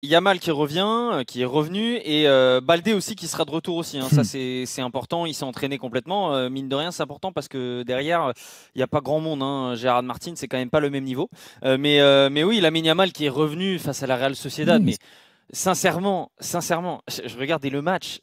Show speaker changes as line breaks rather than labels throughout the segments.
Yamal qui revient, qui est revenu, et Baldé aussi qui sera de retour aussi, hein. Ça c'est important, il s'est entraîné complètement. Mine de rien, c'est important parce que derrière, il n'y a pas grand monde, hein. Gérard Martin, c'est quand même pas le même niveau. Mais oui, Lamine Yamal qui est revenu face à la Real Sociedad. Mais sincèrement, je regardais le match.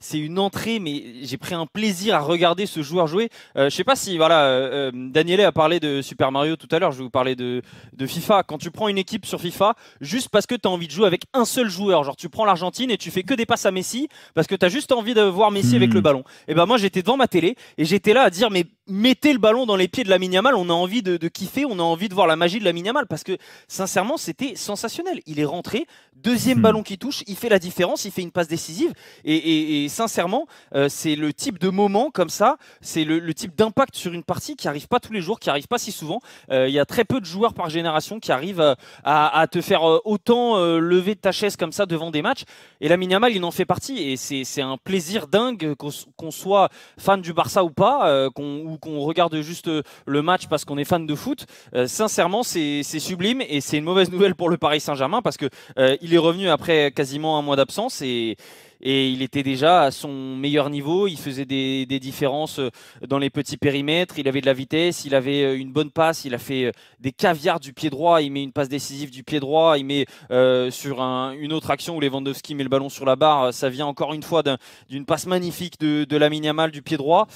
C'est une entrée, mais j'ai pris un plaisir à regarder ce joueur jouer. Je sais pas si, voilà, Daniele a parlé de Super Mario tout à l'heure. Je vais vous parler de FIFA. Quand tu prends une équipe sur FIFA, juste parce que tu as envie de jouer avec un seul joueur, genre tu prends l'Argentine et tu fais que des passes à Messi parce que tu as juste envie de voir Messi avec le
Hmm.
ballon. Et ben moi, j'étais devant ma télé et j'étais là à dire, mais mettez le ballon dans les pieds de Lamine Yamal. On a envie de kiffer, on a envie de voir la magie de Lamine Yamal parce que sincèrement, c'était sensationnel. Il est rentré. Deuxième
Hmm.
ballon qui touche, il fait la différence, il fait une passe décisive. Et sincèrement, c'est le type de moment comme ça, c'est le type d'impact sur une partie qui arrive pas tous les jours, qui arrive pas si souvent. Il y a très peu de joueurs par génération qui arrivent à te faire autant lever de ta chaise comme ça devant des matchs. Et la Yamal, il en fait partie. Et c'est un plaisir dingue qu'on soit fan du Barça ou pas, ou qu'on regarde juste le match parce qu'on est fan de foot. Sincèrement, c'est sublime et c'est une mauvaise nouvelle pour le Paris Saint-Germain parce que il est revenu après quasiment un mois d'absence et il était déjà à son meilleur niveau. Il faisait des différences dans les petits périmètres. Il avait de la vitesse, il avait une bonne passe. Il a fait des caviars du pied droit. Il met une passe décisive du pied droit. Il met sur une autre action où Lewandowski met le ballon sur la barre. Ça vient encore une fois d'une passe magnifique de Lamine Yamal du pied droit.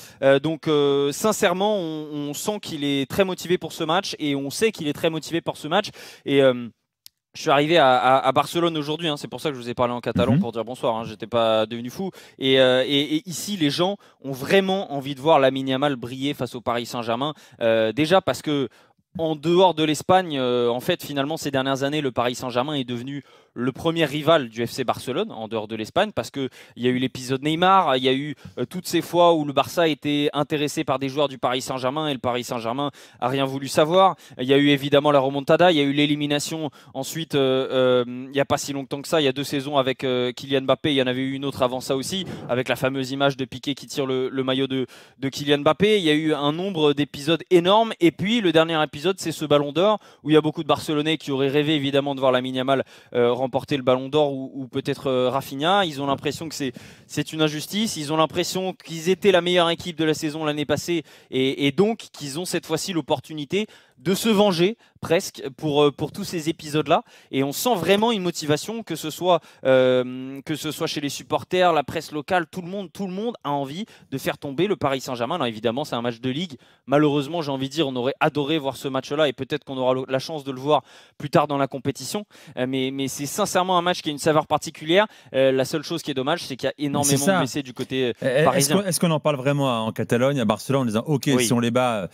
Donc sincèrement, on sent qu'il est très motivé pour ce match et on sait qu'il est très motivé pour ce match. Et je suis arrivé à Barcelone aujourd'hui, hein. C'est pour ça que je vous ai parlé en catalan
Mhm.
pour dire bonsoir, hein. J'étais pas devenu fou. Et ici, les gens ont vraiment envie de voir Lamine Yamal briller face au Paris Saint-Germain. Déjà parce que en dehors de l'Espagne, en fait, finalement, ces dernières années, le Paris Saint-Germain est devenu le premier rival du FC Barcelone en dehors de l'Espagne parce qu'il y a eu l'épisode Neymar, il y a eu toutes ces fois où le Barça était intéressé par des joueurs du Paris Saint-Germain et le Paris Saint-Germain a rien voulu savoir. Il y a eu évidemment la remontada, il y a eu l'élimination ensuite, il n'y a pas si longtemps que ça, il y a 2 saisons avec Kylian Mbappé, il y en avait eu une autre avant ça aussi, avec la fameuse image de Piqué qui tire le maillot de Kylian Mbappé. Il y a eu un nombre d'épisodes énormes et puis le dernier épisode, c'est ce Ballon d'Or où il y a beaucoup de Barcelonais qui auraient rêvé évidemment de voir Lamine Yamal remporter le Ballon d'Or ou peut-être Rafinha. Ils ont l'impression que c'est une injustice. Ils ont l'impression qu'ils étaient la meilleure équipe de la saison l'année passée et donc qu'ils ont cette fois-ci l'opportunité de se venger presque pour tous ces épisodes-là. Et on sent vraiment une motivation, que ce soit chez les supporters, la presse locale, tout le monde a envie de faire tomber le Paris Saint-Germain. Alors évidemment, c'est un match de ligue. Malheureusement, j'ai envie de dire, on aurait adoré voir ce match-là et peut-être qu'on aura la chance de le voir plus tard dans la compétition. Mais c'est sincèrement un match qui a une saveur particulière. La seule chose qui est dommage, c'est qu'il y a
C'est
énormément de
ça.
blessés du côté
Est-ce
parisien.
qu'on en parle vraiment en Catalogne, à Barcelone, en disant OK, si
Oui.
on les bat,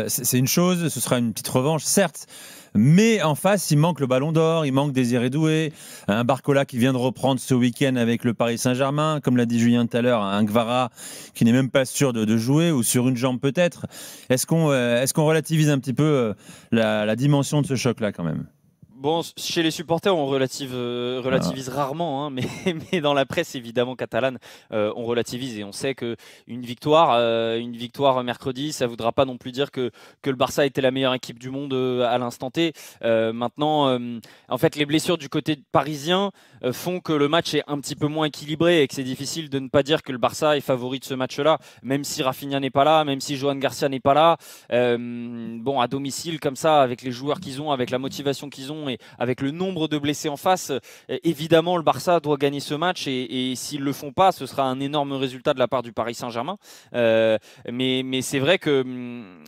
c'est une chose, ce sera une petite revanche, certes. Mais en face, il manque le Ballon d'Or, il manque Désiré Doué, un Barcola qui vient de reprendre ce week-end avec le Paris Saint-Germain, comme l'a dit Julien tout à l'heure, un Gvara qui n'est même pas sûr de jouer ou sur une jambe peut-être. Est-ce qu'on relativise un petit peu la dimension de ce choc-là quand même?
Bon, chez les supporters, on
Ah.
relativise rarement, hein, mais, mais dans la presse évidemment catalane, on relativise et on sait que une victoire mercredi, ça voudra pas non plus dire que le Barça était la meilleure équipe du monde à l'instant T. Maintenant, en fait, les blessures du côté parisien font que le match est un petit peu moins équilibré et que c'est difficile de ne pas dire que le Barça est favori de ce match-là, même si Rafinha n'est pas là, même si Johan Garcia n'est pas là. Bon, à domicile comme ça, avec les joueurs qu'ils ont, avec la motivation qu'ils ont et avec le nombre de blessés en face, évidemment le Barça doit gagner ce match et s'ils le font pas, ce sera un énorme résultat de la part du Paris Saint-Germain. Mais c'est vrai que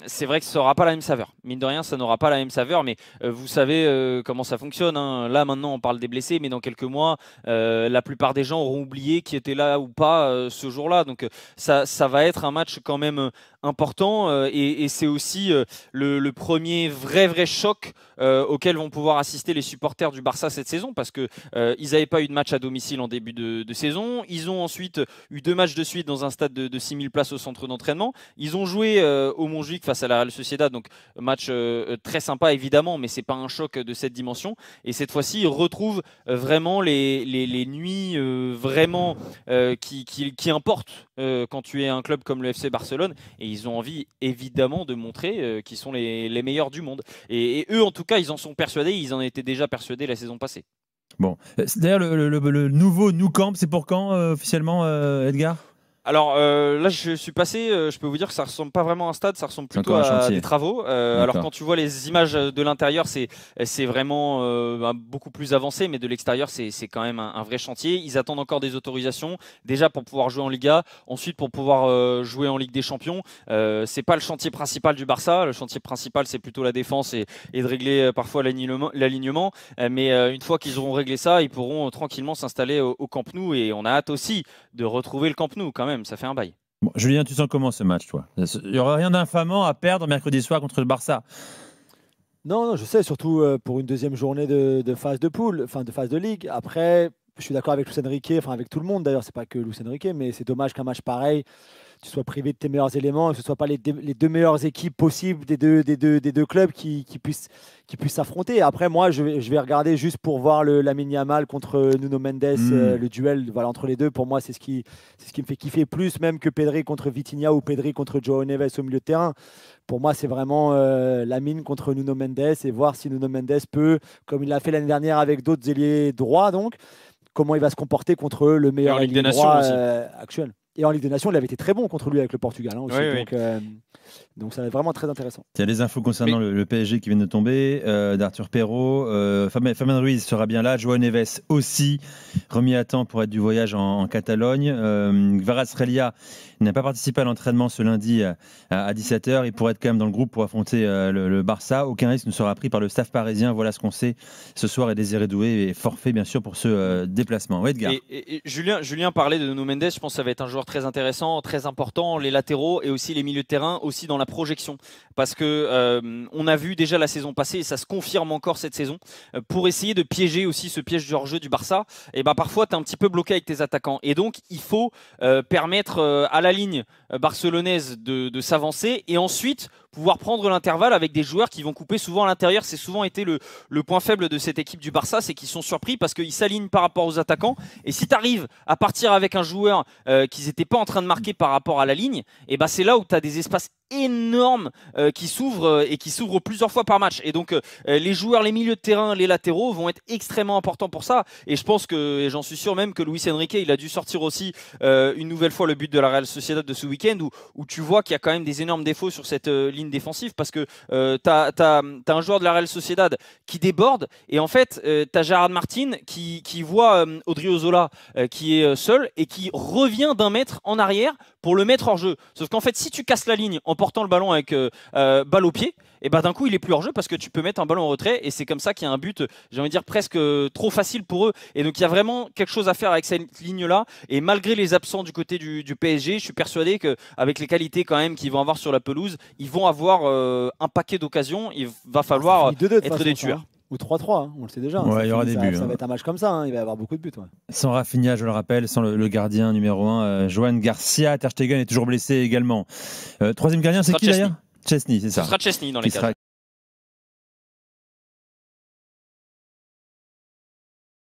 ça n'aura pas la même saveur. Mine de rien, ça n'aura pas la même saveur. Mais vous savez comment ça fonctionne, hein. Là maintenant, on parle des blessés, mais dans quelques mois, la plupart des gens auront oublié qui était là ou pas ce jour-là. Donc ça va être un match quand même important et c'est aussi le premier vrai choc auquel vont pouvoir assister les supporters du Barça cette saison parce que ils n'avaient pas eu de match à domicile en début de saison. Ils ont ensuite eu 2 matchs de suite dans un stade de 6000 places au centre d'entraînement. Ils ont joué au Montjuic face à la Real Sociedad, donc match très sympa évidemment, mais c'est pas un choc de cette dimension. Et cette fois-ci, ils retrouvent vraiment les nuits vraiment qui importent quand tu es un club comme le FC Barcelone. Et ils ont envie évidemment de montrer qu'ils sont les meilleurs du monde. Et eux, en tout cas, ils en sont persuadés, ils en étaient déjà persuadés la saison passée.
Bon, d'ailleurs, le nouveau Nou Camp, c'est pour quand officiellement, Edgar?
Alors là, je suis passé, je peux vous dire que ça ressemble pas vraiment à un stade, ça ressemble plutôt à des travaux. Alors quand tu vois les images de l'intérieur, c'est vraiment beaucoup plus avancé, mais de l'extérieur, c'est quand même un vrai chantier. Ils attendent encore des autorisations, déjà pour pouvoir jouer en Liga, ensuite pour pouvoir jouer en Ligue des Champions. C'est pas le chantier principal du Barça, le chantier principal c'est plutôt la défense et de régler parfois l'alignement. Mais une fois qu'ils auront réglé ça, ils pourront tranquillement s'installer au Camp Nou et on a hâte aussi de retrouver le Camp Nou quand même. Ça fait un bail.
Bon, Julien, tu sens comment ce match, toi? Il n'y aura rien d'infamant à perdre mercredi soir contre le Barça.
Non, je sais, surtout pour une deuxième journée de phase de poule, enfin de phase de ligue. Après, je suis d'accord avec Luis Enrique, enfin avec tout le monde d'ailleurs, c'est pas que Luis Enrique, mais c'est dommage qu'un match pareil, tu sois privé de tes meilleurs éléments, que ce ne soient pas les deux meilleures équipes possibles des deux clubs qui puissent s'affronter. Après, moi, je vais regarder juste pour voir Lamine Yamal contre Nuno Mendes, le duel entre les deux. Pour moi, c'est ce qui me fait kiffer plus même que Pedri contre Vitinha ou Pedri contre Joao Neves au milieu de terrain. Pour moi, c'est vraiment Lamine contre Nuno Mendes et voir si Nuno Mendes peut, comme il l'a fait l'année dernière avec d'autres ailiers droits, donc, comment il va se comporter contre le meilleur ailier droit actuel. Et en Ligue des Nations, il avait été très bon contre lui avec le Portugal aussi.
Oui.
Donc ça va être vraiment très intéressant.
Il y a des infos concernant le PSG qui viennent de tomber, d'Arthur Perrault. Fabien Ruiz sera bien là. Joao Neves aussi, remis à temps pour être du voyage en Catalogne. Kvaratskhelia n'a pas participé à l'entraînement ce lundi à 17h. Il pourrait être quand même dans le groupe pour affronter le Barça. Aucun risque ne sera pris par le staff parisien. Voilà ce qu'on sait ce soir. Et Désiré Doué est forfait, bien sûr, pour ce déplacement. Ouais, Edgar.
Et Julien parlait de Nuno Mendes. Je pense que ça va être un joueur très intéressant, très important. Les latéraux et aussi les milieux de terrain, aussi dans la projection. Parce que on a vu déjà la saison passée, et ça se confirme encore cette saison, pour essayer de piéger aussi ce piège du hors-jeu du Barça, et parfois tu es un petit peu bloqué avec tes attaquants. Et donc il faut permettre à la ligne barcelonaise de s'avancer et ensuite pouvoir prendre l'intervalle avec des joueurs qui vont couper souvent à l'intérieur. C'est souvent été le point faible de cette équipe du Barça, c'est qu'ils sont surpris parce qu'ils s'alignent par rapport aux attaquants. Et si tu arrives à partir avec un joueur qu'ils n'étaient pas en train de marquer par rapport à la ligne, et c'est là où tu as des espaces énormes qui s'ouvrent et qui s'ouvrent plusieurs fois par match. Et donc les joueurs, les milieux de terrain, les latéraux vont être extrêmement importants pour ça. Et je pense que, et j'en suis sûr même que Luis Enrique, il a dû sortir aussi une nouvelle fois le but de la Real Sociedad de ce week-end où tu vois qu'il y a quand même des énormes défauts sur cette ligne défensive parce que t'as un joueur de la Real Sociedad qui déborde et en fait t'as Gerard Martin qui voit Odriozola qui est seul et qui revient d'un mètre en arrière pour le mettre hors jeu. Sauf qu'en fait si tu casses la ligne en portant le ballon avec balle au pied, et d'un coup il est plus hors jeu parce que tu peux mettre un ballon en retrait et c'est comme ça qu'il y a un but, j'ai envie de dire presque trop facile pour eux. Et donc il y a vraiment quelque chose à faire avec cette ligne là, et malgré les absents du côté du PSG, je suis persuadé qu'avec les qualités quand même qu'ils vont avoir sur la pelouse, ils vont avoir un paquet d'occasions. Il va falloir être des tueurs.
Ou 3-3, on le sait déjà.
Ouais, il y aura des buts.
Ça va être un match comme ça, il va y avoir beaucoup de buts. Ouais.
Sans Rafinha, je le rappelle, sans le gardien numéro 1, Joan Garcia. Ter Stegen est toujours blessé également. Troisième gardien, c'est qui d'ailleurs? Chesney, c'est ça.
Ce sera Chesney dans les cas.